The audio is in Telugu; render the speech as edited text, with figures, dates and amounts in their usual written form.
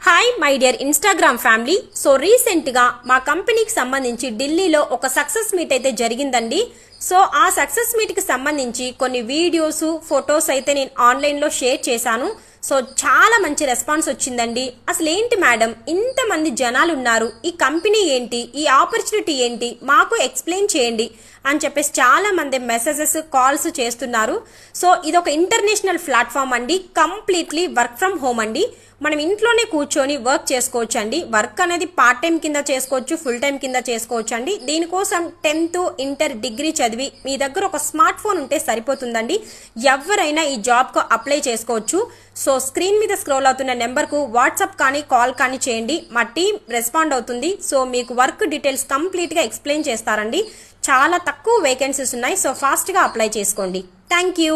Hi my dear Instagram family. So రీసెంట్గా మా కంపెనీకి సంబంధించి ఢిల్లీలో ఒక సక్సెస్ మీట్ అయితే జరిగిందండి. సో ఆ సక్సెస్ మీట్కి సంబంధించి కొన్ని వీడియోస్ ఫొటోస్ అయితే నేను ఆన్లైన్లో షేర్ చేశాను. సో చాలా మంచి రెస్పాన్స్ వచ్చిందండి. అసలు ఏంటి మేడం, ఇంతమంది జనాలు ఉన్నారు, ఈ కంపెనీ ఏంటి, ఈ ఆపర్చునిటీ ఏంటి, మాకు ఎక్స్ప్లెయిన్ చేయండి అని చెప్పేసి చాలా మంది మెసేజెస్ కాల్స్ చేస్తున్నారు. సో ఇది ఒక ఇంటర్నేషనల్ ప్లాట్ఫామ్ అండి, కంప్లీట్లీ వర్క్ ఫ్రమ్ హోమ్ అండి. మనం ఇంట్లోనే కూర్చొని వర్క్ చేసుకోవచ్చు అండి. వర్క్ అనేది పార్ట్ టైం కింద చేసుకోవచ్చు, ఫుల్ టైం కింద చేసుకోవచ్చు అండి. దీనికోసం 10th ఇంటర్ డిగ్రీ చదివి మీ దగ్గర ఒక స్మార్ట్ ఫోన్ ఉంటే సరిపోతుందండి. ఎవరైనా ఈ జాబ్కు అప్లై చేసుకోవచ్చు. సో స్క్రీన్ మీద స్క్రోల్ అవుతున్న నెంబర్కు వాట్సాప్ కానీ కాల్ కానీ చేయండి, మా టీం రెస్పాండ్ అవుతుంది. సో మీకు వర్క్ డీటెయిల్స్ కంప్లీట్గా ఎక్స్ప్లెయిన్ చేస్తారండి. చాలా తక్కువ వేకెన్సీస్ ఉన్నాయి. సో ఫాస్ట్గా అప్లై చేసుకోండి. Thank you.